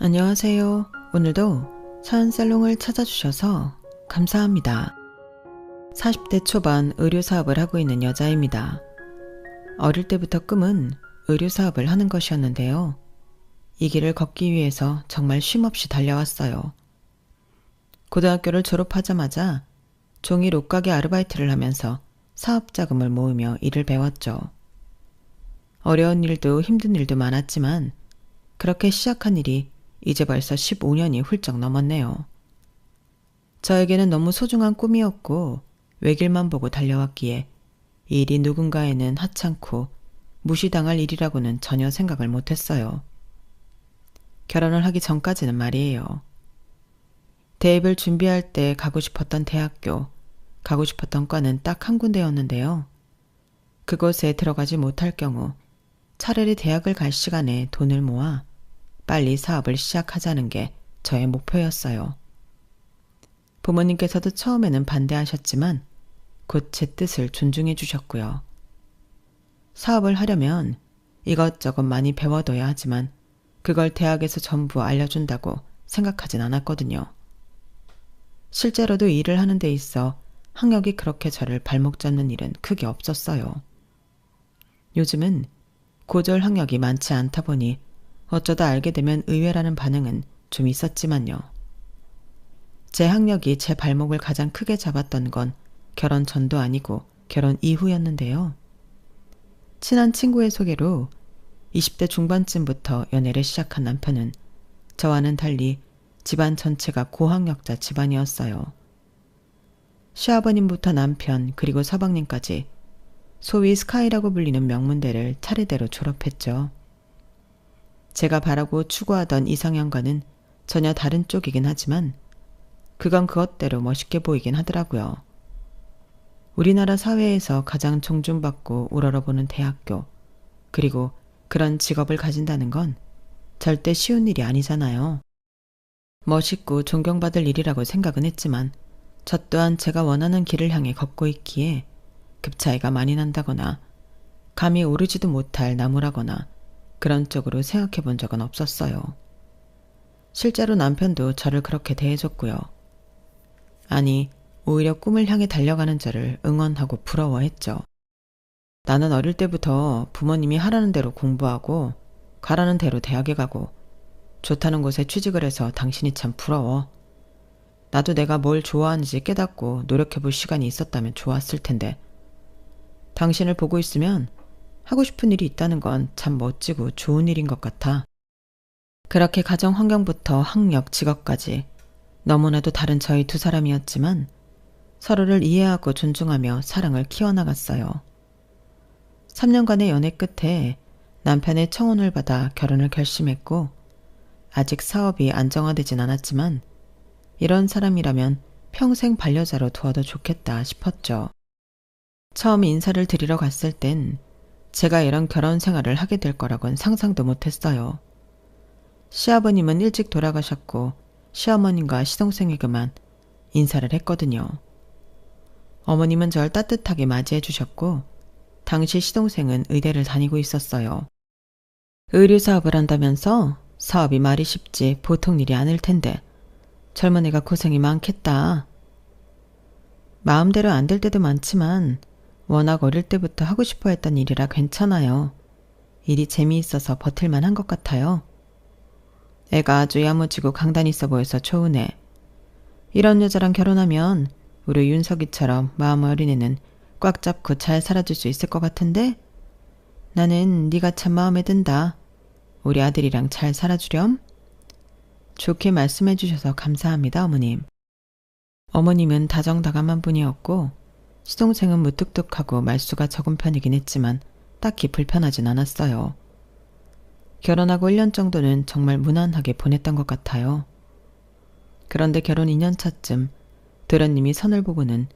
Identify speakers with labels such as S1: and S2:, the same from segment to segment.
S1: 안녕하세요. 오늘도 사연살롱을 찾아주셔서 감사합니다. 40대 초반 의료사업을 하고 있는 여자입니다. 어릴 때부터 꿈은 의료사업을 하는 것이었는데요. 이 길을 걷기 위해서 정말 쉼없이 달려왔어요. 고등학교를 졸업하자마자 종일 옷가게 아르바이트를 하면서 사업자금을 모으며 일을 배웠죠. 어려운 일도 힘든 일도 많았지만 그렇게 시작한 일이 이제 벌써 15년이 훌쩍 넘었네요. 저에게는 너무 소중한 꿈이었고 외길만 보고 달려왔기에 이 일이 누군가에는 하찮고 무시당할 일이라고는 전혀 생각을 못했어요. 결혼을 하기 전까지는 말이에요. 대입을 준비할 때 가고 싶었던 대학교, 가고 싶었던 과는 딱 한 군데였는데요. 그곳에 들어가지 못할 경우 차라리 대학을 갈 시간에 돈을 모아 빨리 사업을 시작하자는 게 저의 목표였어요. 부모님께서도 처음에는 반대하셨지만 곧 제 뜻을 존중해 주셨고요. 사업을 하려면 이것저것 많이 배워둬야 하지만 그걸 대학에서 전부 알려준다고 생각하진 않았거든요. 실제로도 일을 하는 데 있어 학력이 그렇게 저를 발목 잡는 일은 크게 없었어요. 요즘은 고졸 학력이 많지 않다 보니 어쩌다 알게 되면 의외라는 반응은 좀 있었지만요. 제 학력이 제 발목을 가장 크게 잡았던 건 결혼 전도 아니고 결혼 이후였는데요. 친한 친구의 소개로 20대 중반쯤부터 연애를 시작한 남편은 저와는 달리 집안 전체가 고학력자 집안이었어요. 시아버님부터 남편 그리고 서방님까지 소위 스카이라고 불리는 명문대를 차례대로 졸업했죠. 제가 바라고 추구하던 이상형과는 전혀 다른 쪽이긴 하지만 그건 그것대로 멋있게 보이긴 하더라고요. 우리나라 사회에서 가장 존중받고 우러러보는 대학교, 그리고 그런 직업을 가진다는 건 절대 쉬운 일이 아니잖아요. 멋있고 존경받을 일이라고 생각은 했지만 저 또한 제가 원하는 길을 향해 걷고 있기에 급 차이가 많이 난다거나 감히 오르지도 못할 나무라거나 그런 쪽으로 생각해 본 적은 없었어요. 실제로 남편도 저를 그렇게 대해줬고요. 아니, 오히려 꿈을 향해 달려가는 저를 응원하고 부러워했죠. 나는 어릴 때부터 부모님이 하라는 대로 공부하고 가라는 대로 대학에 가고 좋다는 곳에 취직을 해서 당신이 참 부러워. 나도 내가 뭘 좋아하는지 깨닫고 노력해 볼 시간이 있었다면 좋았을 텐데 당신을 보고 있으면 하고 싶은 일이 있다는 건 참 멋지고 좋은 일인 것 같아. 그렇게 가정 환경부터 학력, 직업까지 너무나도 다른 저희 두 사람이었지만 서로를 이해하고 존중하며 사랑을 키워나갔어요. 3년간의 연애 끝에 남편의 청혼을 받아 결혼을 결심했고 아직 사업이 안정화되진 않았지만 이런 사람이라면 평생 반려자로 두어도 좋겠다 싶었죠. 처음 인사를 드리러 갔을 땐 제가 이런 결혼 생활을 하게 될 거라곤 상상도 못했어요. 시아버님은 일찍 돌아가셨고 시어머님과 시동생에게만 인사를 했거든요. 어머님은 절 따뜻하게 맞이해 주셨고 당시 시동생은 의대를 다니고 있었어요. 의류사업을 한다면서 사업이 말이 쉽지 보통 일이 아닐 텐데 젊은이가 고생이 많겠다. 마음대로 안 될 때도 많지만 워낙 어릴 때부터 하고 싶어 했던 일이라 괜찮아요. 일이 재미있어서 버틸만 한 것 같아요. 애가 아주 야무지고 강단 있어 보여서 좋으네. 이런 여자랑 결혼하면 우리 윤석이처럼 마음 어린 애는 꽉 잡고 잘 살아줄 수 있을 것 같은데? 나는 네가 참 마음에 든다. 우리 아들이랑 잘 살아주렴? 좋게 말씀해 주셔서 감사합니다, 어머님. 어머님은 다정다감한 분이었고 시동생은 무뚝뚝하고 말수가 적은 편이긴 했지만 딱히 불편하진 않았어요. 결혼하고 1년 정도는 정말 무난하게 보냈던 것 같아요. 그런데 결혼 2년 차쯤 도련님이 선을 보고는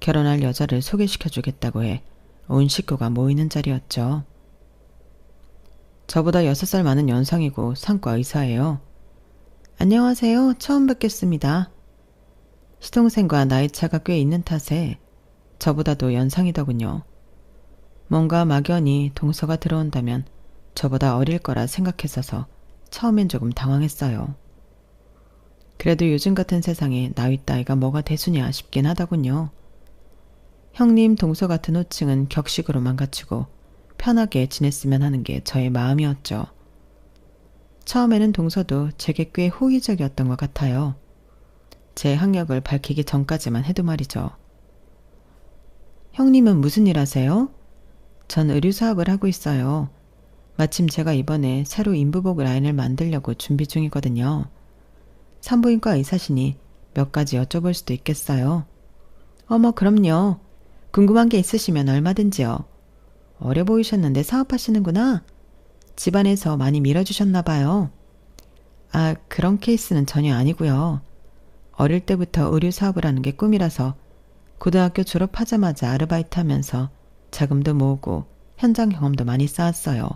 S1: 결혼할 여자를 소개시켜주겠다고 해 온 식구가 모이는 자리였죠. 저보다 6살 많은 연상이고 상과 의사예요. 안녕하세요. 처음 뵙겠습니다. 시동생과 나이차가 꽤 있는 탓에 저보다도 연상이더군요. 뭔가 막연히 동서가 들어온다면 저보다 어릴 거라 생각했어서 처음엔 조금 당황했어요. 그래도 요즘 같은 세상에 나이 따위가 뭐가 대수냐 싶긴 하더군요. 형님 동서 같은 호칭은 격식으로만 갖추고 편하게 지냈으면 하는 게 저의 마음이었죠. 처음에는 동서도 제게 꽤 호의적이었던 것 같아요. 제 학력을 밝히기 전까지만 해도 말이죠. 형님은 무슨 일 하세요? 전 의류 사업을 하고 있어요. 마침 제가 이번에 새로 인부복 라인을 만들려고 준비 중이거든요. 산부인과 의사시니 몇 가지 여쭤볼 수도 있겠어요. 어머, 그럼요. 궁금한 게 있으시면 얼마든지요. 어려 보이셨는데 사업하시는구나. 집안에서 많이 밀어주셨나 봐요. 아, 그런 케이스는 전혀 아니고요. 어릴 때부터 의류 사업을 하는 게 꿈이라서 고등학교 졸업하자마자 아르바이트 하면서 자금도 모으고 현장 경험도 많이 쌓았어요.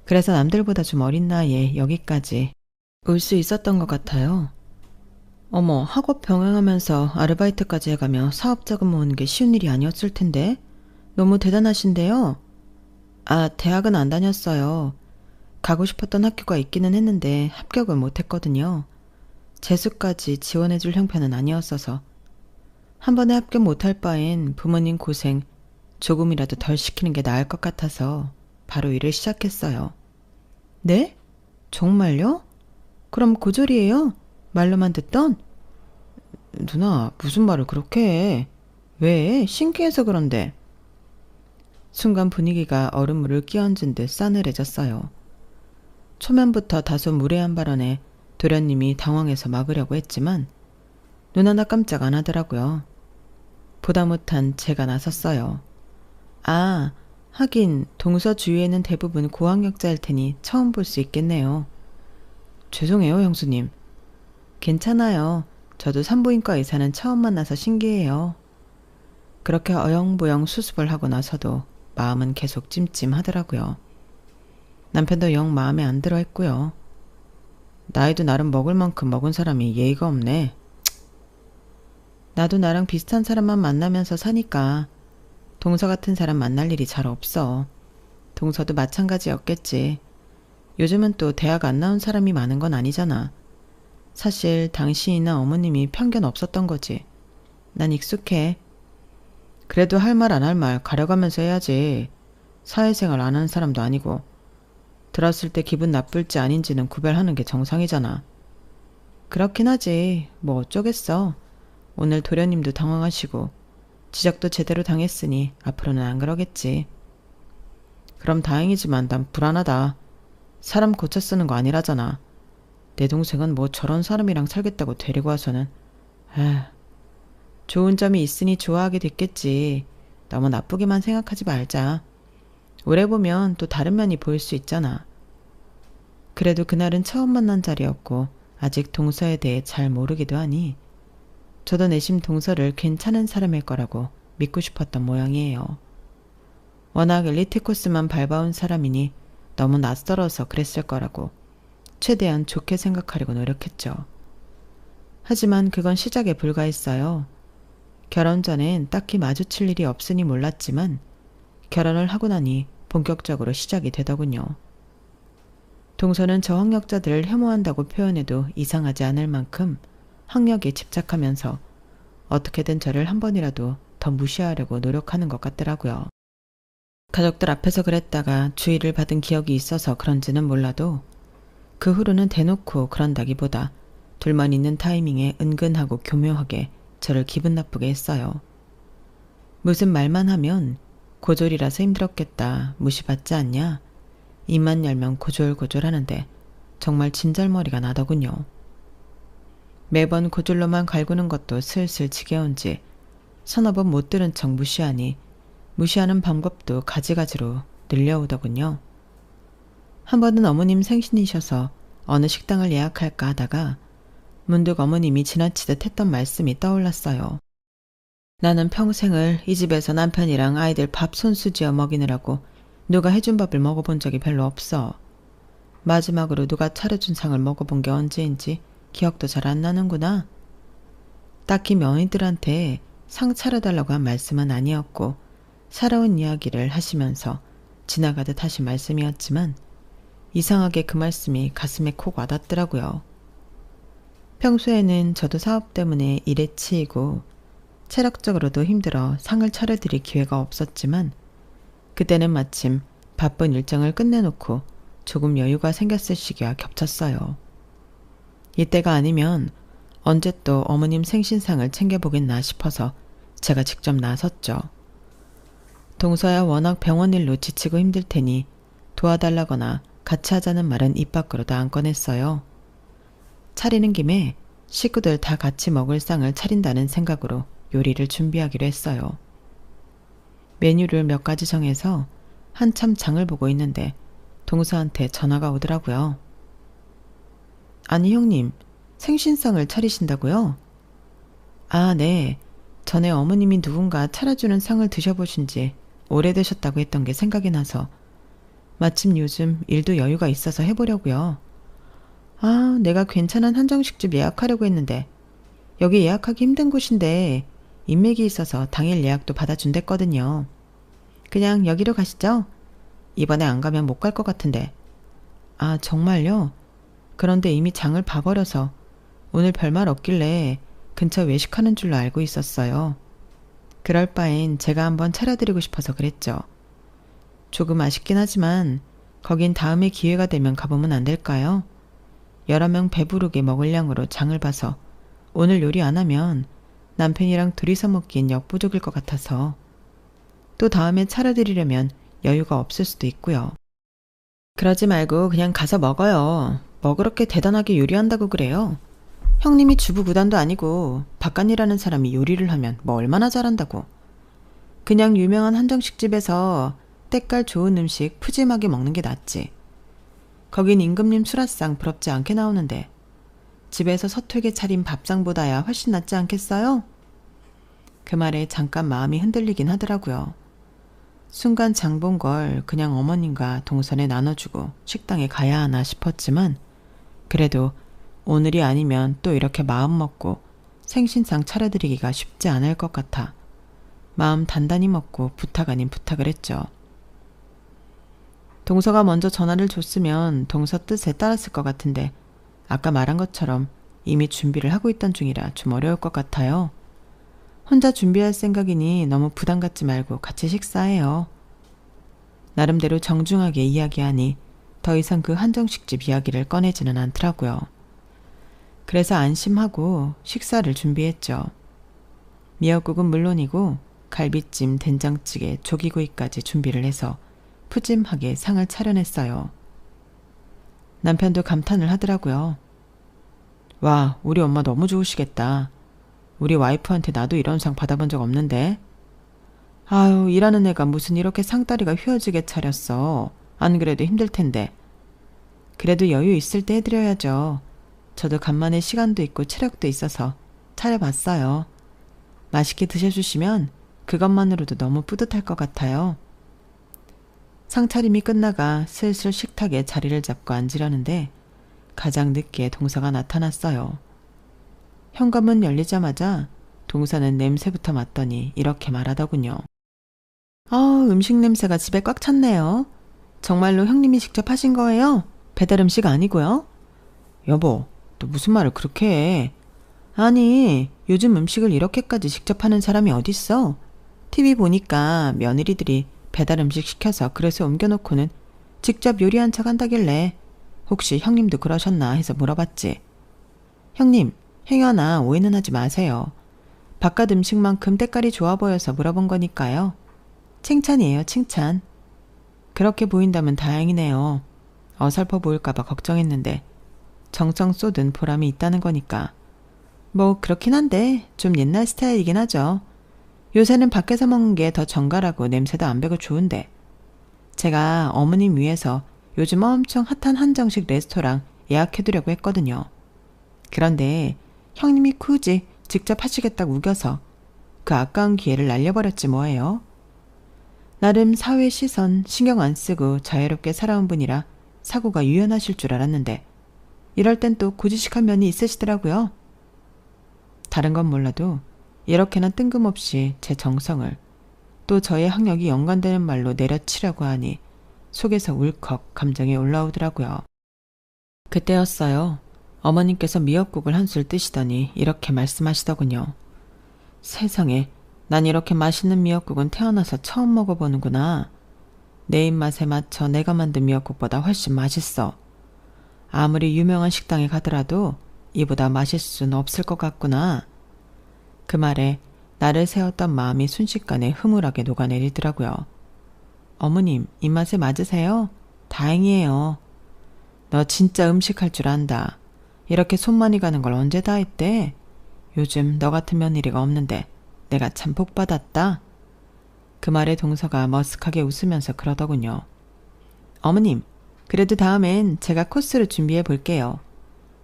S1: 그래서 남들보다 좀 어린 나이에 여기까지 올 수 있었던 것 같아요. 어머, 학업 병행하면서 아르바이트까지 해가며 사업 자금 모으는 게 쉬운 일이 아니었을 텐데 너무 대단하신데요. 아, 대학은 안 다녔어요. 가고 싶었던 학교가 있기는 했는데 합격을 못했거든요. 재수까지 지원해줄 형편은 아니었어서 한 번에 합격 못할 바엔 부모님 고생 조금이라도 덜 시키는 게 나을 것 같아서 바로 일을 시작했어요. 네? 정말요? 그럼 고졸이에요? 말로만 듣던? 누나, 무슨 말을 그렇게 해? 왜? 신기해서 그런데. 순간 분위기가 얼음물을 끼얹은 듯 싸늘해졌어요. 초면부터 다소 무례한 발언에 도련님이 당황해서 막으려고 했지만 눈 하나 깜짝 안 하더라고요. 보다 못한 제가 나섰어요. 아, 하긴 동서 주위에는 대부분 고학력자일 테니 처음 볼 수 있겠네요. 죄송해요, 형수님. 괜찮아요. 저도 산부인과 의사는 처음 만나서 신기해요. 그렇게 어영부영 수습을 하고 나서도 마음은 계속 찜찜하더라고요. 남편도 영 마음에 안 들어 했고요. 나이도 나름 먹을 만큼 먹은 사람이 예의가 없네. 나도 나랑 비슷한 사람만 만나면서 사니까 동서 같은 사람 만날 일이 잘 없어. 동서도 마찬가지였겠지. 요즘은 또 대학 안 나온 사람이 많은 건 아니잖아. 사실 당신이나 어머님이 편견 없었던 거지. 난 익숙해. 그래도 할 말 안 할 말 가려가면서 해야지. 사회생활 안 하는 사람도 아니고. 들었을 때 기분 나쁠지 아닌지는 구별하는 게 정상이잖아. 그렇긴 하지. 뭐 어쩌겠어. 오늘 도련님도 당황하시고 지적도 제대로 당했으니 앞으로는 안 그러겠지. 그럼 다행이지만 난 불안하다. 사람 고쳐 쓰는 거 아니라잖아. 내 동생은 뭐 저런 사람이랑 살겠다고 데리고 와서는. 에휴, 좋은 점이 있으니 좋아하게 됐겠지. 너무 나쁘게만 생각하지 말자. 오래 보면 또 다른 면이 보일 수 있잖아. 그래도 그날은 처음 만난 자리였고 아직 동서에 대해 잘 모르기도 하니 저도 내심 동서를 괜찮은 사람일 거라고 믿고 싶었던 모양이에요. 워낙 엘리트 코스만 밟아온 사람이니 너무 낯설어서 그랬을 거라고 최대한 좋게 생각하려고 노력했죠. 하지만 그건 시작에 불과했어요. 결혼 전엔 딱히 마주칠 일이 없으니 몰랐지만 결혼을 하고 나니 본격적으로 시작이 되더군요. 동서는 저학력자들을 혐오한다고 표현해도 이상하지 않을 만큼 학력에 집착하면서 어떻게든 저를 한 번이라도 더 무시하려고 노력하는 것 같더라고요. 가족들 앞에서 그랬다가 주의를 받은 기억이 있어서 그런지는 몰라도 그 후로는 대놓고 그런다기보다 둘만 있는 타이밍에 은근하고 교묘하게 저를 기분 나쁘게 했어요. 무슨 말만 하면 고졸이라서 힘들었겠다, 무시받지 않냐, 입만 열면 고졸고졸 하는데 정말 진절머리가 나더군요. 매번 고졸로만 갈구는 것도 슬슬 지겨운지 서너 번 못 들은 척 무시하니 무시하는 방법도 가지가지로 늘려오더군요. 한 번은 어머님 생신이셔서 어느 식당을 예약할까 하다가 문득 어머님이 지나치듯 했던 말씀이 떠올랐어요. 나는 평생을 이 집에서 남편이랑 아이들 밥 손수지어 먹이느라고 누가 해준 밥을 먹어본 적이 별로 없어. 마지막으로 누가 차려준 상을 먹어본 게 언제인지 기억도 잘 안 나는구나. 딱히 며느리들한테 상 차려달라고 한 말씀은 아니었고 살아온 이야기를 하시면서 지나가듯 하신 말씀이었지만 이상하게 그 말씀이 가슴에 콕 와닿더라고요. 평소에는 저도 사업 때문에 일에 치이고 체력적으로도 힘들어 상을 차려드릴 기회가 없었지만 그때는 마침 바쁜 일정을 끝내놓고 조금 여유가 생겼을 시기와 겹쳤어요. 이때가 아니면 언제 또 어머님 생신상을 챙겨보겠나 싶어서 제가 직접 나섰죠. 동서야 워낙 병원 일로 지치고 힘들 테니 도와달라거나 같이 하자는 말은 입 밖으로도 안 꺼냈어요. 차리는 김에 식구들 다 같이 먹을 상을 차린다는 생각으로 요리를 준비하기로 했어요. 메뉴를 몇 가지 정해서 한참 장을 보고 있는데 동서한테 전화가 오더라고요. 아니 형님, 생신상을 차리신다고요? 아, 네. 전에 어머님이 누군가 차려주는 상을 드셔보신 지 오래되셨다고 했던 게 생각이 나서 마침 요즘 일도 여유가 있어서 해보려고요. 아, 내가 괜찮은 한정식집 예약하려고 했는데 여기 예약하기 힘든 곳인데 인맥이 있어서 당일 예약도 받아준댔거든요. 그냥 여기로 가시죠? 이번에 안 가면 못 갈 것 같은데. 아, 정말요? 그런데 이미 장을 봐버려서 오늘 별말 없길래 근처 외식하는 줄로 알고 있었어요. 그럴 바엔 제가 한번 차려드리고 싶어서 그랬죠. 조금 아쉽긴 하지만 거긴 다음에 기회가 되면 가보면 안 될까요? 여러 명 배부르게 먹을 양으로 장을 봐서 오늘 요리 안 하면 남편이랑 둘이서 먹기엔 역부족일 것 같아서 또 다음에 차려드리려면 여유가 없을 수도 있고요. 그러지 말고 그냥 가서 먹어요. 뭐 그렇게 대단하게 요리한다고 그래요? 형님이 주부구단도 아니고 바깥일하는 사람이 요리를 하면 뭐 얼마나 잘한다고. 그냥 유명한 한정식집에서 때깔 좋은 음식 푸짐하게 먹는 게 낫지. 거긴 임금님 수라상 부럽지 않게 나오는데 집에서 서툴게 차린 밥상보다야 훨씬 낫지 않겠어요? 그 말에 잠깐 마음이 흔들리긴 하더라고요. 순간 장 본 걸 그냥 어머님과 동선에 나눠주고 식당에 가야 하나 싶었지만 그래도 오늘이 아니면 또 이렇게 마음 먹고 생신상 차려드리기가 쉽지 않을 것 같아 마음 단단히 먹고 부탁 아닌 부탁을 했죠. 동서가 먼저 전화를 줬으면 동서 뜻에 따랐을 것 같은데 아까 말한 것처럼 이미 준비를 하고 있던 중이라 좀 어려울 것 같아요. 혼자 준비할 생각이니 너무 부담 갖지 말고 같이 식사해요. 나름대로 정중하게 이야기하니 더 이상 그 한정식집 이야기를 꺼내지는 않더라고요. 그래서 안심하고 식사를 준비했죠. 미역국은 물론이고 갈비찜, 된장찌개, 조기구이까지 준비를 해서 푸짐하게 상을 차려냈어요. 남편도 감탄을 하더라고요. 와, 우리 엄마 너무 좋으시겠다. 우리 와이프한테 나도 이런 상 받아본 적 없는데. 아유, 일하는 애가 무슨 이렇게 상다리가 휘어지게 차렸어. 안 그래도 힘들 텐데. 그래도 여유 있을 때 해드려야죠. 저도 간만에 시간도 있고 체력도 있어서 차려봤어요. 맛있게 드셔주시면 그것만으로도 너무 뿌듯할 것 같아요. 상차림이 끝나가 슬슬 식탁에 자리를 잡고 앉으려는데 가장 늦게 동서가 나타났어요. 현관문 열리자마자 동서는 냄새부터 맡더니 이렇게 말하더군요. 음식 냄새가 집에 꽉 찼네요. 정말로 형님이 직접 하신 거예요? 배달 음식 아니고요? 여보, 너 무슨 말을 그렇게 해? 아니, 요즘 음식을 이렇게까지 직접 하는 사람이 어딨어? TV 보니까 며느리들이 배달 음식 시켜서 그릇에 옮겨놓고는 직접 요리한 척 한다길래 혹시 형님도 그러셨나 해서 물어봤지. 형님, 행여나 오해는 하지 마세요. 바깥 음식만큼 때깔이 좋아 보여서 물어본 거니까요. 칭찬이에요, 칭찬. 그렇게 보인다면 다행이네요. 어설퍼 보일까봐 걱정했는데 정성 쏟은 보람이 있다는 거니까. 뭐 그렇긴 한데 좀 옛날 스타일이긴 하죠. 요새는 밖에서 먹는 게 더 정갈하고 냄새도 안 배고 좋은데. 제가 어머님 위해서 요즘 엄청 핫한 한정식 레스토랑 예약해두려고 했거든요. 그런데 형님이 굳이 직접 하시겠다고 우겨서 그 아까운 기회를 날려버렸지 뭐예요. 나름 사회 시선 신경 안 쓰고 자유롭게 살아온 분이라 사고가 유연하실 줄 알았는데 이럴 땐 또 고지식한 면이 있으시더라고요. 다른 건 몰라도 이렇게나 뜬금없이 제 정성을 또 저의 학력이 연관되는 말로 내려치려고 하니 속에서 울컥 감정이 올라오더라고요. 그때였어요. 어머님께서 미역국을 한술 뜨시더니 이렇게 말씀하시더군요. 세상에, 난 이렇게 맛있는 미역국은 태어나서 처음 먹어보는구나. 내 입맛에 맞춰 내가 만든 미역국보다 훨씬 맛있어. 아무리 유명한 식당에 가더라도 이보다 맛있을 수는 없을 것 같구나. 그 말에 나를 세웠던 마음이 순식간에 흐물하게 녹아내리더라고요. 어머님, 입맛에 맞으세요? 다행이에요. 너 진짜 음식할 줄 안다. 이렇게 손 많이 가는 걸 언제 다 했대? 요즘 너 같은 며느리가 없는데 내가 참 복 받았다. 그 말에 동서가 머쓱하게 웃으면서 그러더군요. 어머님, 그래도 다음엔 제가 코스를 준비해 볼게요.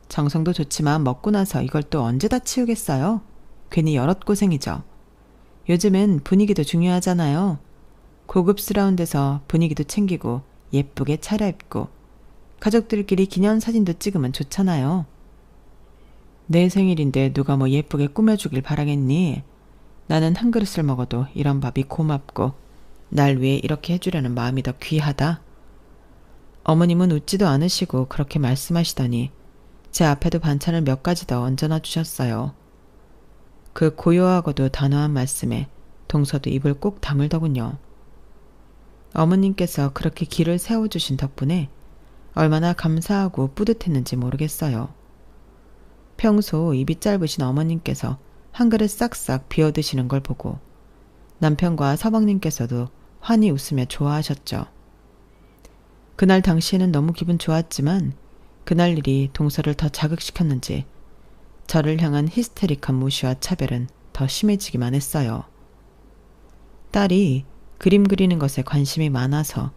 S1: 정성도 좋지만 먹고 나서 이걸 또 언제 다 치우겠어요? 괜히 여럿고생이죠. 요즘은 분위기도 중요하잖아요. 고급스러운 데서 분위기도 챙기고 예쁘게 차려입고 가족들끼리 기념사진도 찍으면 좋잖아요. 내 생일인데 누가 뭐 예쁘게 꾸며주길 바라겠니? 나는 한 그릇을 먹어도 이런 밥이 고맙고 날 위해 이렇게 해주려는 마음이 더 귀하다. 어머님은 웃지도 않으시고 그렇게 말씀하시더니 제 앞에도 반찬을 몇 가지 더 얹어놔 주셨어요. 그 고요하고도 단호한 말씀에 동서도 입을 꼭 다물더군요. 어머님께서 그렇게 길을 세워주신 덕분에 얼마나 감사하고 뿌듯했는지 모르겠어요. 평소 입이 짧으신 어머님께서 한 그릇 싹싹 비워드시는 걸 보고 남편과 서방님께서도 환히 웃으며 좋아하셨죠. 그날 당시에는 너무 기분 좋았지만 그날 일이 동서를 더 자극시켰는지 저를 향한 히스테릭한 무시와 차별은 더 심해지기만 했어요. 딸이 그림 그리는 것에 관심이 많아서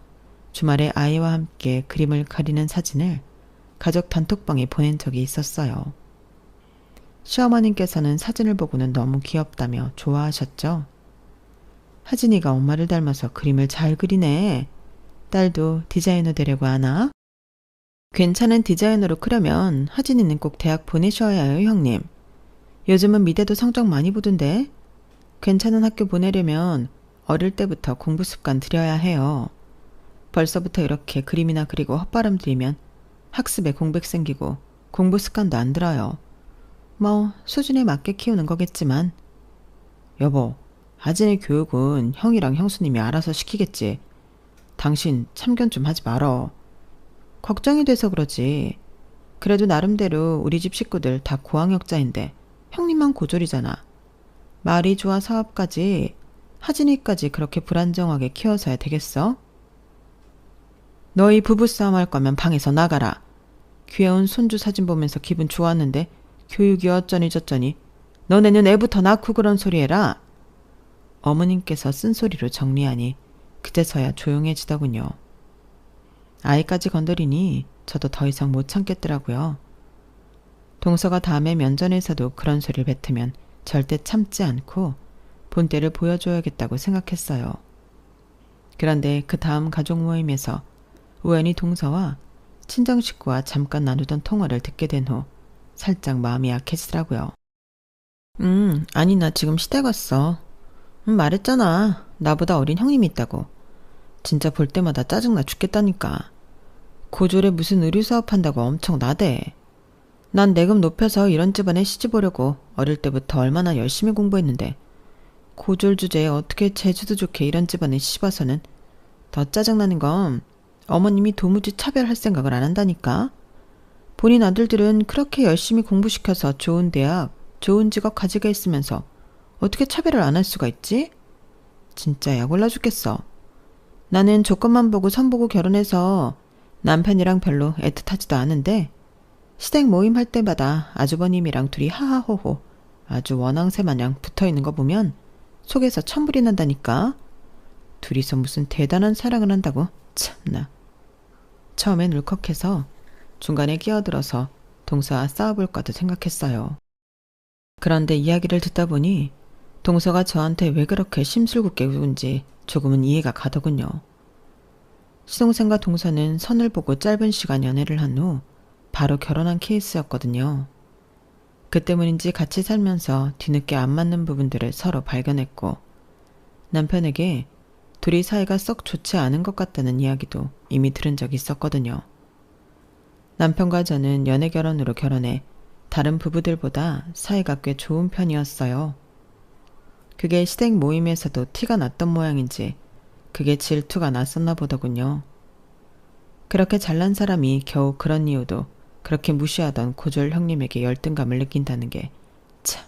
S1: 주말에 아이와 함께 그림을 그리는 사진을 가족 단톡방에 보낸 적이 있었어요. 시어머님께서는 사진을 보고는 너무 귀엽다며 좋아하셨죠. 하진이가 엄마를 닮아서 그림을 잘 그리네. 딸도 디자이너 되려고 하나? 괜찮은 디자이너로 크려면 하진이는 꼭 대학 보내셔야 해요, 형님. 요즘은 미대도 성적 많이 보던데. 괜찮은 학교 보내려면 어릴 때부터 공부 습관 들여야 해요. 벌써부터 이렇게 그림이나 그리고 헛바람 들이면 학습에 공백 생기고 공부 습관도 안 들어요. 뭐 수준에 맞게 키우는 거겠지만. 여보, 하진이 교육은 형이랑 형수님이 알아서 시키겠지. 당신 참견 좀 하지 말어. 걱정이 돼서 그러지. 그래도 나름대로 우리 집 식구들 다 고학력자인데 형님만 고졸이잖아. 말이 좋아 사업까지 하진이까지 그렇게 불안정하게 키워서야 되겠어? 너희 부부싸움 할 거면 방에서 나가라. 귀여운 손주 사진 보면서 기분 좋았는데 교육이 어쩌니 저쩌니. 너네는 애부터 낳고 그런 소리 해라. 어머님께서 쓴소리로 정리하니 그제서야 조용해지더군요. 아이까지 건드리니 저도 더 이상 못 참겠더라고요. 동서가 다음에 면전에서도 그런 소리를 뱉으면 절대 참지 않고 본때를 보여줘야겠다고 생각했어요. 그런데 그 다음 가족 모임에서 우연히 동서와 친정 식구와 잠깐 나누던 통화를 듣게 된 후 살짝 마음이 약해지더라고요. 아니 나 지금 시댁 왔어. 말했잖아. 나보다 어린 형님이 있다고. 진짜 볼 때마다 짜증나 죽겠다니까. 고졸에 무슨 의류사업 한다고 엄청 나대. 난 내금 높여서 이런 집안에 시집 오려고 어릴 때부터 얼마나 열심히 공부했는데 고졸 주제에 어떻게 재주도 좋게 이런 집안에 시집 와서는 더 짜증나는 건 어머님이 도무지 차별할 생각을 안 한다니까. 본인 아들들은 그렇게 열심히 공부시켜서 좋은 대학, 좋은 직업 가지게 있으면서 어떻게 차별을 안 할 수가 있지? 진짜 약 올라 죽겠어. 나는 조건만 보고 선보고 결혼해서 남편이랑 별로 애틋하지도 않은데 시댁 모임 할 때마다 아주버님이랑 둘이 하하호호 아주 원앙새 마냥 붙어있는 거 보면 속에서 천불이 난다니까. 둘이서 무슨 대단한 사랑을 한다고. 참나. 처음엔 울컥해서 중간에 끼어들어서 동서와 싸워볼까도 생각했어요. 그런데 이야기를 듣다 보니 동서가 저한테 왜 그렇게 심술궂게 굴은지 조금은 이해가 가더군요. 시동생과 동서는 선을 보고 짧은 시간 연애를 한 후 바로 결혼한 케이스였거든요. 그 때문인지 같이 살면서 뒤늦게 안 맞는 부분들을 서로 발견했고 남편에게 둘이 사이가 썩 좋지 않은 것 같다는 이야기도 이미 들은 적이 있었거든요. 남편과 저는 연애 결혼으로 결혼해 다른 부부들보다 사이가 꽤 좋은 편이었어요. 그게 시댁 모임에서도 티가 났던 모양인지 그게 질투가 났었나 보더군요. 그렇게 잘난 사람이 겨우 그런 이유도 그렇게 무시하던 고졸 형님에게 열등감을 느낀다는 게 참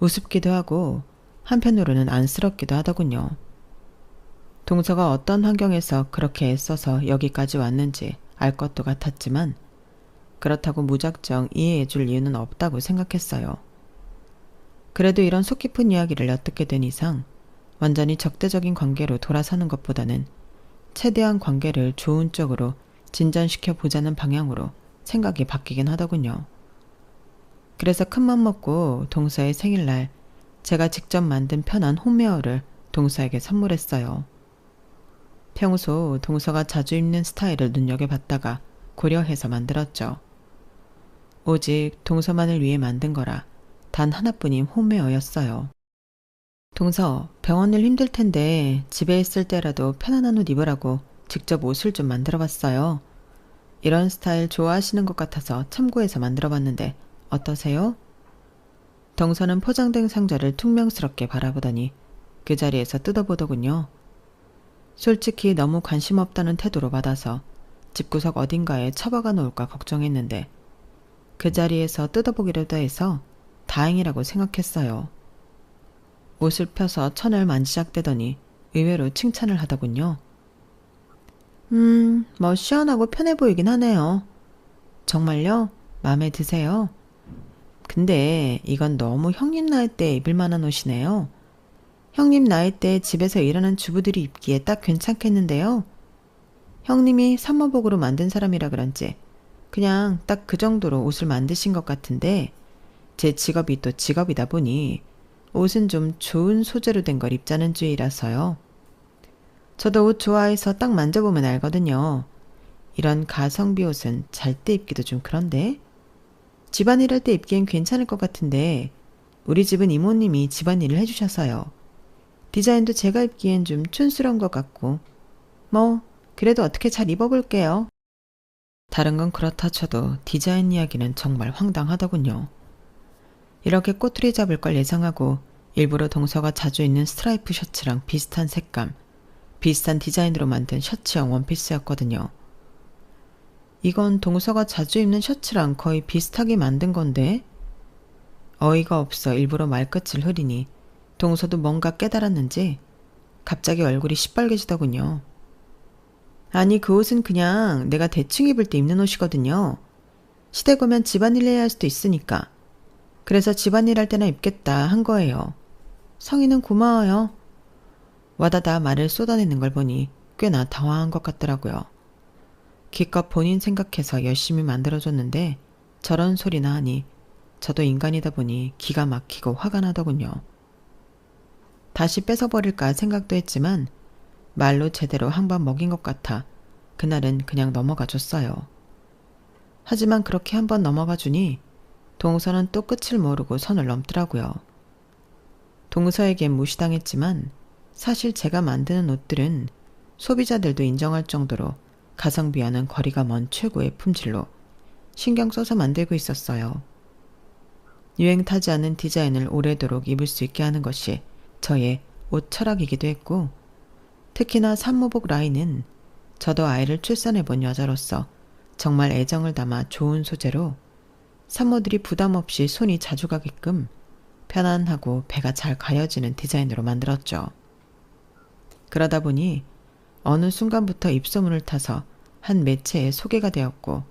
S1: 우습기도 하고 한편으로는 안쓰럽기도 하더군요. 동서가 어떤 환경에서 그렇게 애써서 여기까지 왔는지 알 것도 같았지만 그렇다고 무작정 이해해 줄 이유는 없다고 생각했어요. 그래도 이런 속 깊은 이야기를 엿듣게 된 이상 완전히 적대적인 관계로 돌아서는 것보다는 최대한 관계를 좋은 쪽으로 진전시켜 보자는 방향으로 생각이 바뀌긴 하더군요. 그래서 큰맘 먹고 동서의 생일날 제가 직접 만든 편한 홈웨어를 동서에게 선물했어요. 평소 동서가 자주 입는 스타일을 눈여겨봤다가 고려해서 만들었죠. 오직 동서만을 위해 만든 거라 단 하나뿐인 홈웨어였어요. 동서, 병원 일 힘들 텐데 집에 있을 때라도 편안한 옷 입으라고 직접 옷을 좀 만들어봤어요. 이런 스타일 좋아하시는 것 같아서 참고해서 만들어봤는데 어떠세요? 동서는 포장된 상자를 퉁명스럽게 바라보더니 그 자리에서 뜯어보더군요. 솔직히 너무 관심 없다는 태도로 받아서 집구석 어딘가에 처박아 놓을까 걱정했는데 그 자리에서 뜯어보기라도 해서 다행이라고 생각했어요. 옷을 펴서 천을 만지작대더니 의외로 칭찬을 하더군요. 뭐 시원하고 편해 보이긴 하네요. 정말요? 마음에 드세요? 근데 이건 너무 형님 나이 때 입을 만한 옷이네요. 형님 나이 때 집에서 일하는 주부들이 입기에 딱 괜찮겠는데요. 형님이 사모복으로 만든 사람이라 그런지 그냥 딱 그 정도로 옷을 만드신 것 같은데 제 직업이 또 직업이다 보니 옷은 좀 좋은 소재로 된 걸 입자는 주의라서요. 저도 옷 좋아해서 딱 만져보면 알거든요. 이런 가성비 옷은 잘 때 입기도 좀 그런데 집안일 할 때 입기엔 괜찮을 것 같은데 우리 집은 이모님이 집안일을 해주셔서요. 디자인도 제가 입기엔 좀 촌스러운 것 같고 뭐 그래도 어떻게 잘 입어볼게요. 다른 건 그렇다 쳐도 디자인 이야기는 정말 황당하더군요. 이렇게 꼬투리 잡을 걸 예상하고 일부러 동서가 자주 입는 스트라이프 셔츠랑 비슷한 색감, 비슷한 디자인으로 만든 셔츠형 원피스였거든요. 이건 동서가 자주 입는 셔츠랑 거의 비슷하게 만든 건데? 어이가 없어 일부러 말끝을 흐리니 동서도 뭔가 깨달았는지 갑자기 얼굴이 시뻘개지더군요. 아니 그 옷은 그냥 내가 대충 입을 때 입는 옷이거든요. 시댁 오면 집안일 해야 할 수도 있으니까. 그래서 집안일 할 때나 입겠다 한 거예요. 성희는 고마워요. 와다다 말을 쏟아내는 걸 보니 꽤나 당황한 것 같더라고요. 기껏 본인 생각해서 열심히 만들어줬는데 저런 소리나 하니 저도 인간이다 보니 기가 막히고 화가 나더군요. 다시 뺏어버릴까 생각도 했지만 말로 제대로 한 번 먹인 것 같아 그날은 그냥 넘어가 줬어요. 하지만 그렇게 한 번 넘어가 주니 동서는 또 끝을 모르고 선을 넘더라고요. 동서에겐 무시당했지만 사실 제가 만드는 옷들은 소비자들도 인정할 정도로 가성비와는 거리가 먼 최고의 품질로 신경 써서 만들고 있었어요. 유행 타지 않은 디자인을 오래도록 입을 수 있게 하는 것이 저의 옷 철학이기도 했고 특히나 산모복 라인은 저도 아이를 출산해본 여자로서 정말 애정을 담아 좋은 소재로 산모들이 부담 없이 손이 자주 가게끔 편안하고 배가 잘 가려지는 디자인으로 만들었죠. 그러다 보니 어느 순간부터 입소문을 타서 한 매체에 소개가 되었고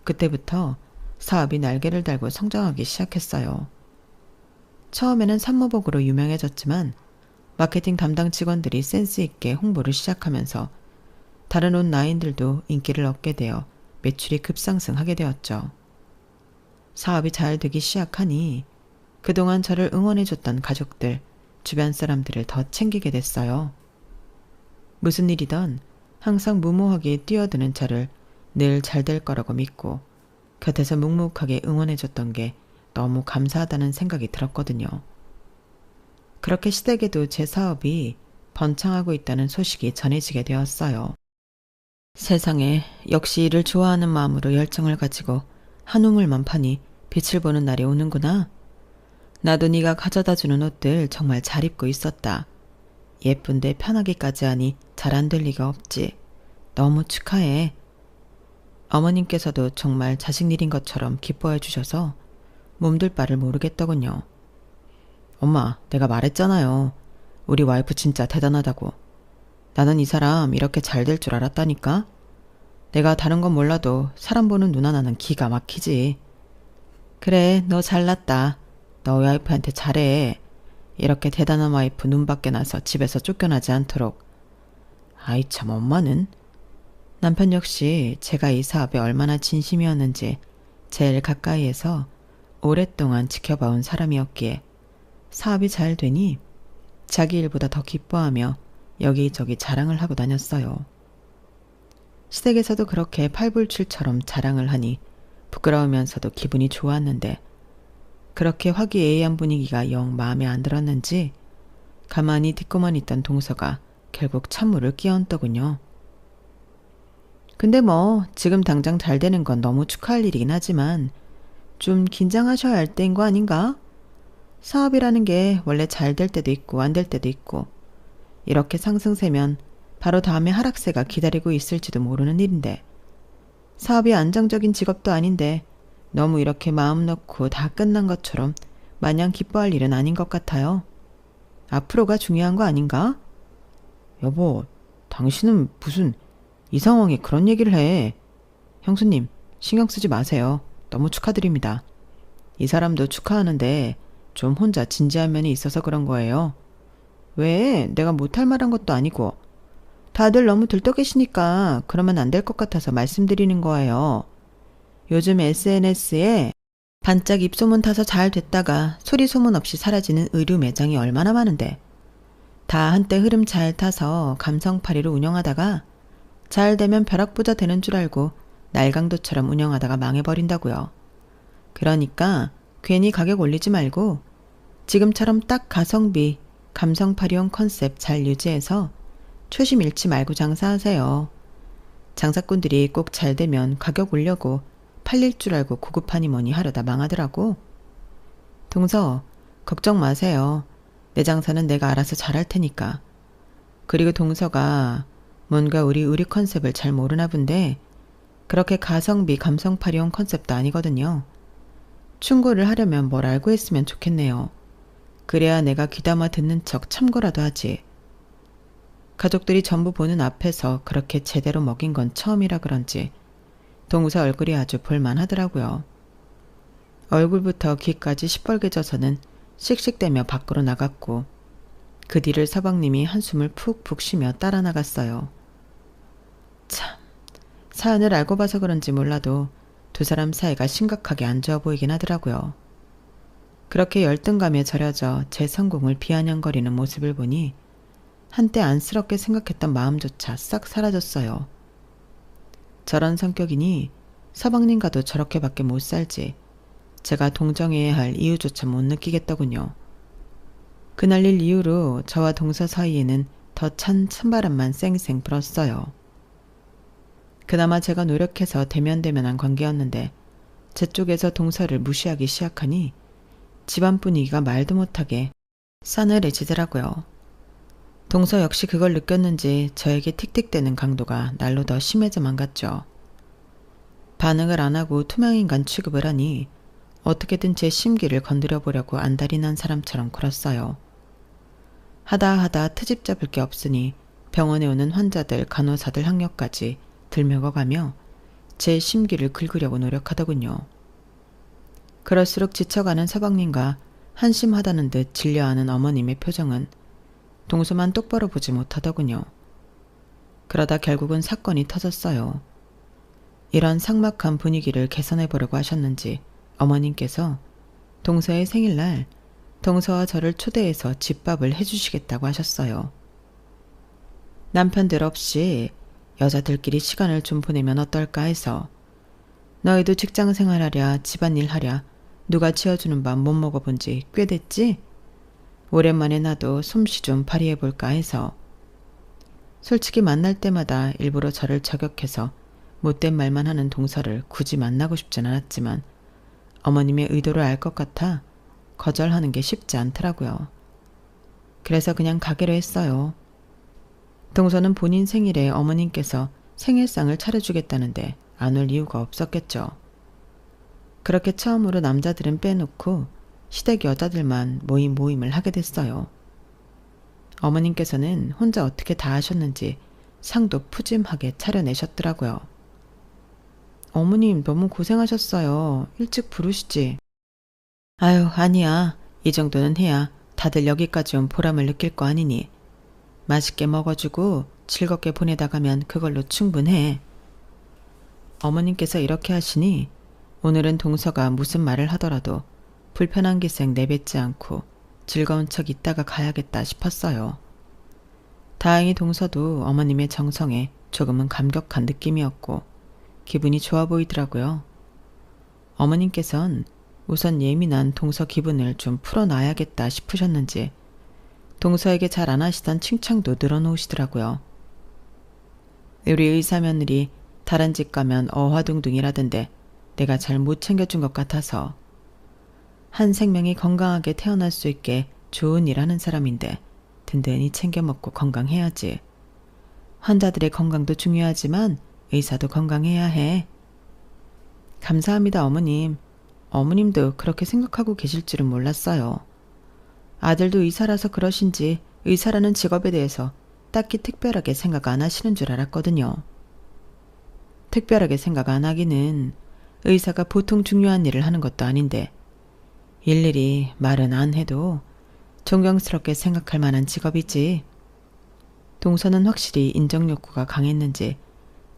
S1: 그때부터 사업이 날개를 달고 성장하기 시작했어요. 처음에는 산모복으로 유명해졌지만 마케팅 담당 직원들이 센스 있게 홍보를 시작하면서 다른 옷 라인들도 인기를 얻게 되어 매출이 급상승하게 되었죠. 사업이 잘 되기 시작하니 그동안 저를 응원해줬던 가족들, 주변 사람들을 더 챙기게 됐어요. 무슨 일이든 항상 무모하게 뛰어드는 저를 늘 잘 될 거라고 믿고 곁에서 묵묵하게 응원해줬던 게 너무 감사하다는 생각이 들었거든요. 그렇게 시댁에도 제 사업이 번창하고 있다는 소식이 전해지게 되었어요. 세상에 역시 일을 좋아하는 마음으로 열정을 가지고 한 우물만 파니 빛을 보는 날이 오는구나. 나도 네가 가져다주는 옷들 정말 잘 입고 있었다. 예쁜데 편하기까지 하니 잘 안 될 리가 없지. 너무 축하해. 어머님께서도 정말 자식 일인 것처럼 기뻐해 주셔서 몸둘 바를 모르겠더군요. 엄마, 내가 말했잖아요. 우리 와이프 진짜 대단하다고. 나는 이 사람 이렇게 잘 될 줄 알았다니까. 내가 다른 건 몰라도 사람 보는 눈 하나는 기가 막히지. 그래, 너 잘났다. 너 와이프한테 잘해. 이렇게 대단한 와이프 눈 밖에 나서 집에서 쫓겨나지 않도록. 아이 참, 엄마는? 남편 역시 제가 이 사업에 얼마나 진심이었는지 제일 가까이에서 오랫동안 지켜봐온 사람이었기에 사업이 잘 되니 자기 일보다 더 기뻐하며 여기저기 자랑을 하고 다녔어요. 시댁에서도 그렇게 팔불출처럼 자랑을 하니 부끄러우면서도 기분이 좋았는데 그렇게 화기애애한 분위기가 영 마음에 안 들었는지 가만히 듣고만 있던 동서가 결국 찬물을 끼얹더군요. 근데 뭐 지금 당장 잘 되는 건 너무 축하할 일이긴 하지만 좀 긴장하셔야 할 때인 거 아닌가? 사업이라는 게 원래 잘 될 때도 있고 안 될 때도 있고 이렇게 상승세면 바로 다음에 하락세가 기다리고 있을지도 모르는 일인데 사업이 안정적인 직업도 아닌데 너무 이렇게 마음 놓고 다 끝난 것처럼 마냥 기뻐할 일은 아닌 것 같아요. 앞으로가 중요한 거 아닌가? 여보, 당신은 무슨 이 상황에 그런 얘기를 해. 형수님, 신경 쓰지 마세요. 너무 축하드립니다. 이 사람도 축하하는데 좀 혼자 진지한 면이 있어서 그런 거예요. 왜? 내가 못할 말한 것도 아니고. 다들 너무 들떠 계시니까 그러면 안 될 것 같아서 말씀드리는 거예요. 요즘 SNS에 반짝 입소문 타서 잘 됐다가 소리 소문 없이 사라지는 의류 매장이 얼마나 많은데 다 한때 흐름 잘 타서 감성파리로 운영하다가 잘 되면 벼락부자 되는 줄 알고 날강도처럼 운영하다가 망해버린다고요. 그러니까 괜히 가격 올리지 말고 지금처럼 딱 가성비, 감성파리용 컨셉 잘 유지해서 초심 잃지 말고 장사하세요. 장사꾼들이 꼭 잘 되면 가격 올려고 팔릴 줄 알고 고급하니 뭐니 하려다 망하더라고. 동서, 걱정 마세요. 내 장사는 내가 알아서 잘할 테니까. 그리고 동서가 뭔가 우리 의류 컨셉을 잘 모르나 본데 그렇게 가성비 감성파리용 컨셉도 아니거든요. 충고를 하려면 뭘 알고 했으면 좋겠네요. 그래야 내가 귀담아 듣는 척 참고라도 하지. 가족들이 전부 보는 앞에서 그렇게 제대로 먹인 건 처음이라 그런지 동서 얼굴이 아주 볼만하더라고요. 얼굴부터 귀까지 시뻘개져서는 씩씩대며 밖으로 나갔고 그 뒤를 서방님이 한숨을 푹푹 쉬며 따라 나갔어요. 참, 사연을 알고 봐서 그런지 몰라도 두 사람 사이가 심각하게 안 좋아 보이긴 하더라고요. 그렇게 열등감에 절여져 제 성공을 비아냥거리는 모습을 보니 한때 안쓰럽게 생각했던 마음조차 싹 사라졌어요. 저런 성격이니 서방님과도 저렇게밖에 못 살지 제가 동정해야 할 이유조차 못 느끼겠더군요. 그날 일 이후로 저와 동서 사이에는 더 찬 찬바람만 쌩쌩 불었어요. 그나마 제가 노력해서 대면대면한 관계였는데 제 쪽에서 동서를 무시하기 시작하니 집안 분위기가 말도 못하게 싸늘해지더라고요. 동서 역시 그걸 느꼈는지 저에게 틱틱대는 강도가 날로 더 심해져만 갔죠. 반응을 안 하고 투명인간 취급을 하니 어떻게든 제 심기를 건드려 보려고 안달이 난 사람처럼 굴었어요. 하다 트집 잡을 게 없으니 병원에 오는 환자들, 간호사들 학력까지 들먹어가며 제 심기를 긁으려고 노력하더군요. 그럴수록 지쳐가는 서방님과 한심하다는 듯 질려하는 어머님의 표정은 동서만 똑바로 보지 못하더군요. 그러다 결국은 사건이 터졌어요. 이런 삭막한 분위기를 개선해보려고 하셨는지 어머님께서 동서의 생일날 동서와 저를 초대해서 집밥을 해주시겠다고 하셨어요. 남편들 없이 여자들끼리 시간을 좀 보내면 어떨까 해서 너희도 직장 생활하랴 집안일 하랴 누가 치워주는 밥 못 먹어본 지 꽤 됐지? 오랜만에 나도 솜씨 좀 발휘해볼까 해서 솔직히 만날 때마다 일부러 저를 저격해서 못된 말만 하는 동서를 굳이 만나고 싶진 않았지만 어머님의 의도를 알 것 같아 거절하는 게 쉽지 않더라고요. 그래서 그냥 가기로 했어요. 동서는 본인 생일에 어머님께서 생일상을 차려주겠다는데 안 올 이유가 없었겠죠. 그렇게 처음으로 남자들은 빼놓고 시댁 여자들만 모임을 하게 됐어요. 어머님께서는 혼자 어떻게 다 하셨는지 상도 푸짐하게 차려내셨더라고요. 어머님 너무 고생하셨어요. 일찍 부르시지. 아유, 아니야. 이 정도는 해야 다들 여기까지 온 보람을 느낄 거 아니니. 맛있게 먹어주고 즐겁게 보내다 가면 그걸로 충분해. 어머님께서 이렇게 하시니 오늘은 동서가 무슨 말을 하더라도 불편한 기색 내뱉지 않고 즐거운 척 있다가 가야겠다 싶었어요. 다행히 동서도 어머님의 정성에 조금은 감격한 느낌이었고 기분이 좋아 보이더라고요. 어머님께선 우선 예민한 동서 기분을 좀 풀어놔야겠다 싶으셨는지 동서에게 잘 안 하시던 칭찬도 늘어놓으시더라고요. 우리 의사 며느리 다른 집 가면 어화둥둥이라던데 내가 잘 못 챙겨준 것 같아서. 한 생명이 건강하게 태어날 수 있게 좋은 일 하는 사람인데 든든히 챙겨 먹고 건강해야지. 환자들의 건강도 중요하지만 의사도 건강해야 해. 감사합니다, 어머님. 어머님도 그렇게 생각하고 계실 줄은 몰랐어요. 아들도 의사라서 그러신지 의사라는 직업에 대해서 딱히 특별하게 생각 안 하시는 줄 알았거든요. 특별하게 생각 안 하기는 의사가 보통 중요한 일을 하는 것도 아닌데 일일이 말은 안 해도 존경스럽게 생각할 만한 직업이지. 동서는 확실히 인정 욕구가 강했는지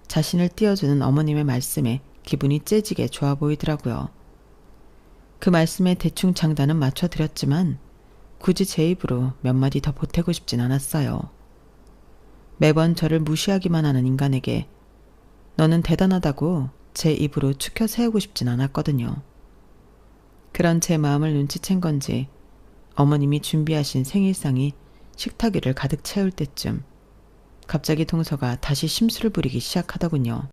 S1: 자신을 띄워주는 어머님의 말씀에 기분이 째지게 좋아 보이더라고요. 그 말씀에 대충 장단은 맞춰드렸지만 굳이 제 입으로 몇 마디 더 보태고 싶진 않았어요. 매번 저를 무시하기만 하는 인간에게 너는 대단하다고 제 입으로 추켜 세우고 싶진 않았거든요. 그런 제 마음을 눈치챈 건지 어머님이 준비하신 생일상이 식탁 위를 가득 채울 때쯤 갑자기 동서가 다시 심술을 부리기 시작하더군요.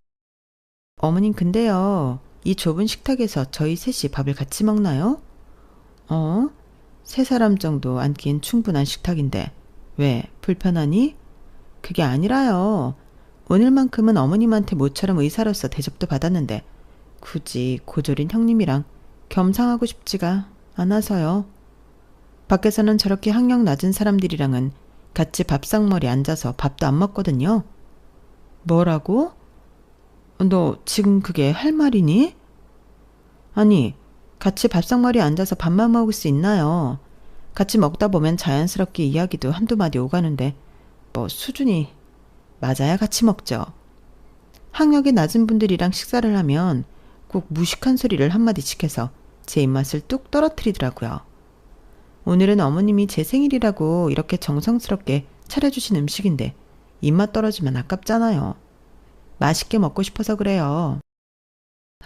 S1: 어머님 근데요. 이 좁은 식탁에서 저희 셋이 밥을 같이 먹나요? 세 사람 정도 앉긴 충분한 식탁인데 왜 불편하니? 그게 아니라요. 오늘만큼은 어머님한테 모처럼 의사로서 대접도 받았는데 굳이 고졸인 형님이랑 겸상하고 싶지가 않아서요. 밖에서는 저렇게 학력 낮은 사람들이랑은 같이 밥상머리에 앉아서 밥도 안 먹거든요. 뭐라고? 너 지금 그게 할 말이니? 아니, 같이 밥상머리에 앉아서 밥만 먹을 수 있나요? 같이 먹다 보면 자연스럽게 이야기도 한두 마디 오가는데 뭐 수준이 맞아야 같이 먹죠. 학력이 낮은 분들이랑 식사를 하면 꼭 무식한 소리를 한마디씩 해서 제 입맛을 뚝 떨어뜨리더라고요. 오늘은 어머님이 제 생일이라고 이렇게 정성스럽게 차려주신 음식인데 입맛 떨어지면 아깝잖아요. 맛있게 먹고 싶어서 그래요.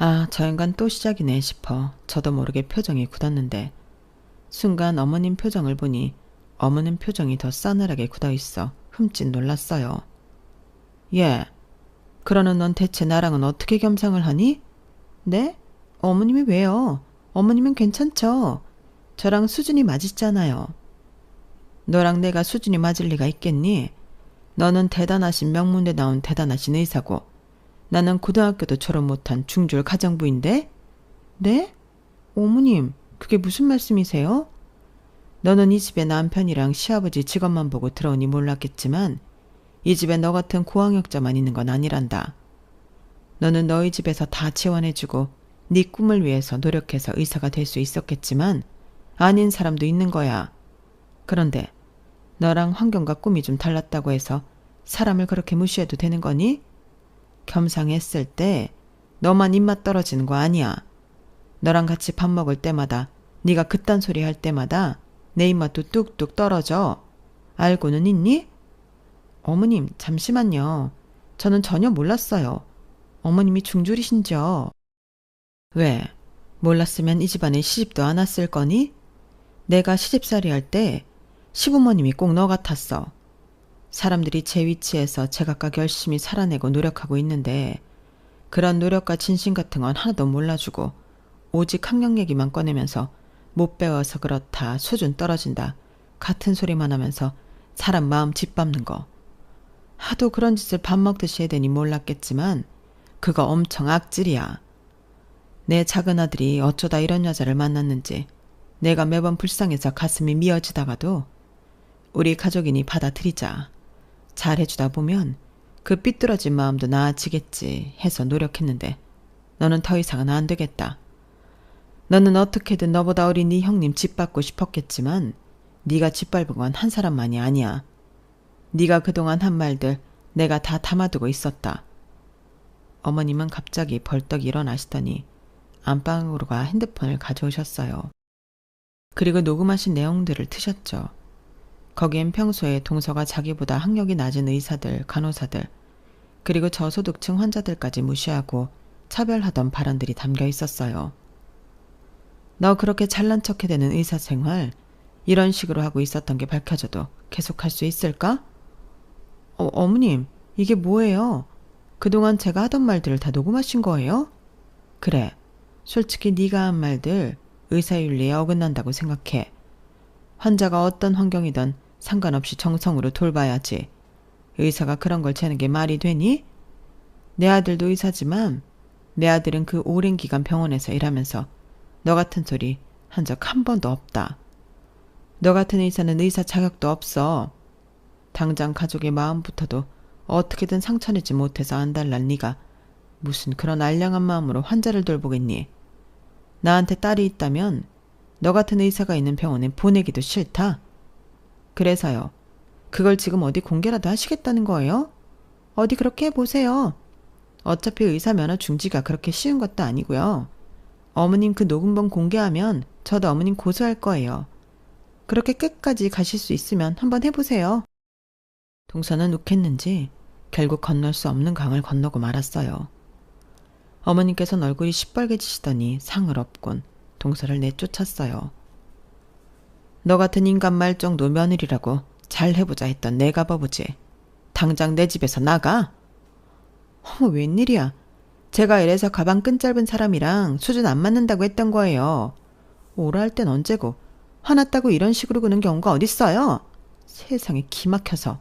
S1: 아, 저 인간 또 시작이네 싶어 저도 모르게 표정이 굳었는데 순간 어머님 표정을 보니 어머님 표정이 더 싸늘하게 굳어있어 흠칫 놀랐어요. 예, 그러는 넌 대체 나랑은 어떻게 겸상을 하니? 네? 어머님이 왜요? 어머님은 괜찮죠? 저랑 수준이 맞으시잖아요. 너랑 내가 수준이 맞을 리가 있겠니? 너는 대단하신 명문대 나온 대단하신 의사고 나는 고등학교도 졸업 못한 중졸 가정부인데? 네? 어머님, 그게 무슨 말씀이세요? 너는 이 집에 남편이랑 시아버지 직업만 보고 들어오니 몰랐겠지만 이 집에 너 같은 고학력자만 있는 건 아니란다. 너는 너희 집에서 다 지원해주고 네 꿈을 위해서 노력해서 의사가 될 수 있었겠지만 아닌 사람도 있는 거야. 그런데 너랑 환경과 꿈이 좀 달랐다고 해서 사람을 그렇게 무시해도 되는 거니? 겸상했을 때 너만 입맛 떨어지는 거 아니야. 너랑 같이 밥 먹을 때마다 네가 그딴 소리 할 때마다 내 입맛도 뚝뚝 떨어져. 알고는 있니? 어머님 잠시만요. 저는 전혀 몰랐어요. 어머님이 중졸이신지요? 왜? 몰랐으면 이 집안에 시집도 안 왔을 거니? 내가 시집살이 할 때 시부모님이 꼭 너 같았어. 사람들이 제 위치에서 제각각 열심히 살아내고 노력하고 있는데 그런 노력과 진심 같은 건 하나도 몰라주고 오직 학력 얘기만 꺼내면서 못 배워서 그렇다, 수준 떨어진다, 같은 소리만 하면서 사람 마음 짓밟는 거. 하도 그런 짓을 밥 먹듯이 해대니 몰랐겠지만 그거 엄청 악질이야. 내 작은 아들이 어쩌다 이런 여자를 만났는지 내가 매번 불쌍해서 가슴이 미어지다가도 우리 가족이니 받아들이자. 잘해주다 보면 그 삐뚤어진 마음도 나아지겠지 해서 노력했는데 너는 더 이상은 안 되겠다. 너는 어떻게든 너보다 어린 네 형님 짓밟고 싶었겠지만 네가 짓밟은 건 한 사람만이 아니야. 네가 그동안 한 말들 내가 다 담아두고 있었다. 어머님은 갑자기 벌떡 일어나시더니 안방으로 가 핸드폰을 가져오셨어요. 그리고 녹음하신 내용들을 트셨죠. 거기엔 평소에 동서가 자기보다 학력이 낮은 의사들, 간호사들, 그리고 저소득층 환자들까지 무시하고 차별하던 발언들이 담겨 있었어요. 너 그렇게 잘난 척 해대는 의사생활 이런 식으로 하고 있었던 게 밝혀져도 계속할 수 있을까? 어머님, 이게 뭐예요? 그동안 제가 하던 말들을 다 녹음하신 거예요? 그래, 솔직히 네가 한 말들 의사윤리에 어긋난다고 생각해. 환자가 어떤 환경이든 상관없이 정성으로 돌봐야지. 의사가 그런 걸 재는 게 말이 되니? 내 아들도 의사지만 내 아들은 그 오랜 기간 병원에서 일하면서 너 같은 소리 한 적 한 번도 없다. 너 같은 의사는 의사 자격도 없어. 당장 가족의 마음부터도 어떻게든 상처내지 못해서 안달난 네가 무슨 그런 알량한 마음으로 환자를 돌보겠니? 나한테 딸이 있다면 너 같은 의사가 있는 병원에 보내기도 싫다. 그래서요. 그걸 지금 어디 공개라도 하시겠다는 거예요? 어디 그렇게 해보세요. 어차피 의사 면허 중지가 그렇게 쉬운 것도 아니고요. 어머님 그 녹음본 공개하면 저도 어머님 고소할 거예요. 그렇게 끝까지 가실 수 있으면 한번 해보세요. 동서는 욱했는지 결국 건널 수 없는 강을 건너고 말았어요. 어머님께서는 얼굴이 시뻘개지시더니 상을 업곤 동서를 내쫓았어요. 너 같은 인간 말정도 며느리라고 잘 해보자 했던 내가 바보지. 당장 내 집에서 나가. 어머 웬일이야. 제가 이래서 가방 끈 짧은 사람이랑 수준 안 맞는다고 했던 거예요. 오라 할 땐 언제고 화났다고 이런 식으로 구는 경우가 어딨어요. 세상에 기막혀서.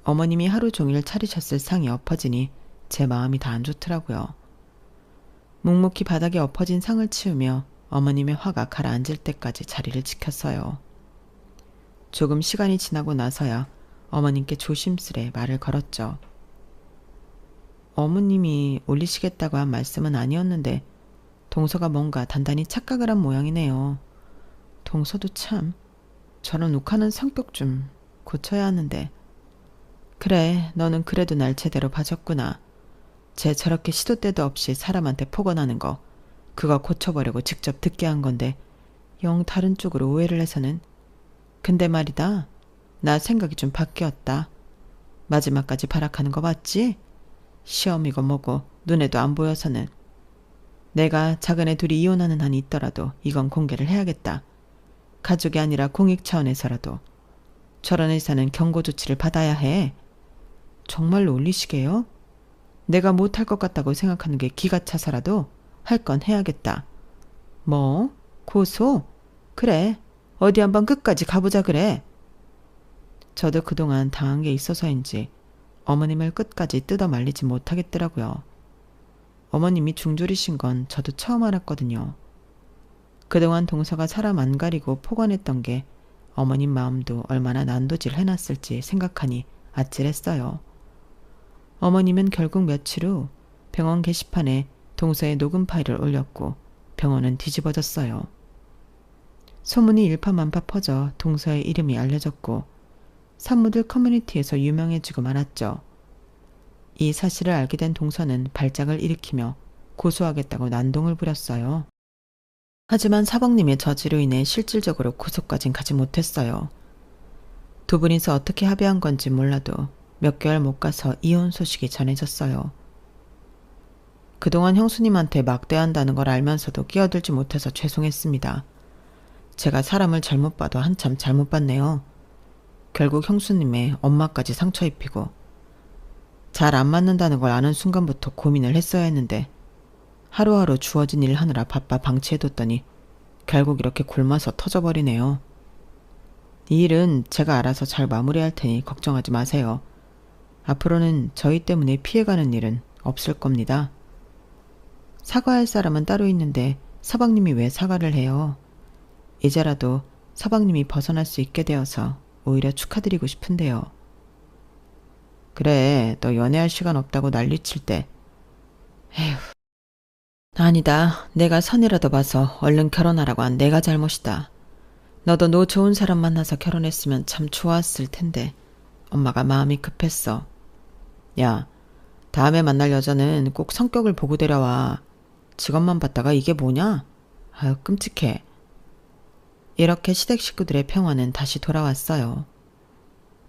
S1: 어머님이 하루 종일 차리셨을 상이 엎어지니 제 마음이 다 안 좋더라고요. 묵묵히 바닥에 엎어진 상을 치우며 어머님의 화가 가라앉을 때까지 자리를 지켰어요. 조금 시간이 지나고 나서야 어머님께 조심스레 말을 걸었죠. 어머님이 올리시겠다고 한 말씀은 아니었는데 동서가 뭔가 단단히 착각을 한 모양이네요. 동서도 참 저런 욱하는 성격 좀 고쳐야 하는데. 그래, 너는 그래도 날 제대로 봐줬구나. 쟤 저렇게 시도 때도 없이 사람한테 폭언하는 거 그거 고쳐보려고 직접 듣게 한 건데 영 다른 쪽으로 오해를 해서는. 근데 말이다. 나 생각이 좀 바뀌었다. 마지막까지 발악하는 거 봤지? 시험이고 뭐고 눈에도 안 보여서는. 내가 작은 애 둘이 이혼하는 한이 있더라도 이건 공개를 해야겠다. 가족이 아니라 공익 차원에서라도. 저런 의사는 경고 조치를 받아야 해. 정말로 올리시게요? 내가 못할 것 같다고 생각하는 게 기가 차서라도 할 건 해야겠다. 뭐? 고소? 그래. 어디 한번 끝까지 가보자 그래. 저도 그동안 당한 게 있어서인지 어머님을 끝까지 뜯어 말리지 못하겠더라고요. 어머님이 중졸이신 건 저도 처음 알았거든요. 그동안 동서가 사람 안 가리고 폭언했던 게 어머님 마음도 얼마나 난도질 해놨을지 생각하니 아찔했어요. 어머님은 결국 며칠 후 병원 게시판에 동서의 녹음 파일을 올렸고 병원은 뒤집어졌어요. 소문이 일파만파 퍼져 동서의 이름이 알려졌고 산모들 커뮤니티에서 유명해지고 말았죠. 이 사실을 알게 된 동서는 발작을 일으키며 고소하겠다고 난동을 부렸어요. 하지만 사범님의 저지로 인해 실질적으로 고소까진 가지 못했어요. 두 분이서 어떻게 합의한 건지 몰라도 몇 개월 못 가서 이혼 소식이 전해졌어요. 그동안 형수님한테 막대한다는 걸 알면서도 끼어들지 못해서 죄송했습니다. 제가 사람을 잘못 봐도 한참 잘못 봤네요. 결국 형수님의 엄마까지 상처 입히고 잘 안 맞는다는 걸 아는 순간부터 고민을 했어야 했는데 하루하루 주어진 일 하느라 바빠 방치해뒀더니 결국 이렇게 굶어서 터져버리네요. 이 일은 제가 알아서 잘 마무리할 테니 걱정하지 마세요. 앞으로는 저희 때문에 피해가는 일은 없을 겁니다. 사과할 사람은 따로 있는데 서방님이 왜 사과를 해요? 이제라도 서방님이 벗어날 수 있게 되어서 오히려 축하드리고 싶은데요. 그래, 너 연애할 시간 없다고 난리칠 때. 에휴. 아니다. 내가 선이라도 봐서 얼른 결혼하라고 한 내가 잘못이다. 너도 너 좋은 사람 만나서 결혼했으면 참 좋았을 텐데 엄마가 마음이 급했어. 야, 다음에 만날 여자는 꼭 성격을 보고 데려와. 직업만 봤다가 이게 뭐냐? 아유, 끔찍해. 이렇게 시댁 식구들의 평화는 다시 돌아왔어요.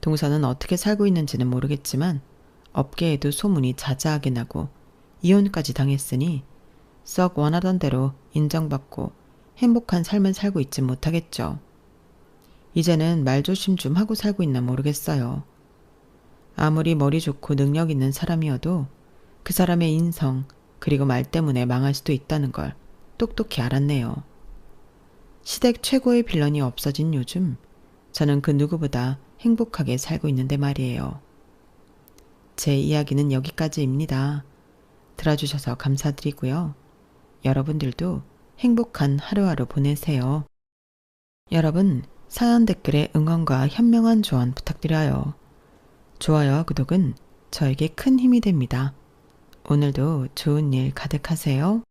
S1: 동서는 어떻게 살고 있는지는 모르겠지만 업계에도 소문이 자자하게 나고 이혼까지 당했으니 썩 원하던 대로 인정받고 행복한 삶을 살고 있진 못하겠죠. 이제는 말조심 좀 하고 살고 있나 모르겠어요. 아무리 머리 좋고 능력 있는 사람이어도 그 사람의 인성 그리고 말 때문에 망할 수도 있다는 걸 똑똑히 알았네요. 시댁 최고의 빌런이 없어진 요즘 저는 그 누구보다 행복하게 살고 있는데 말이에요. 제 이야기는 여기까지입니다. 들어주셔서 감사드리고요. 여러분들도 행복한 하루하루 보내세요. 여러분, 사연 댓글에 응원과 현명한 조언 부탁드려요. 좋아요와 구독은 저에게 큰 힘이 됩니다. 오늘도 좋은 일 가득하세요.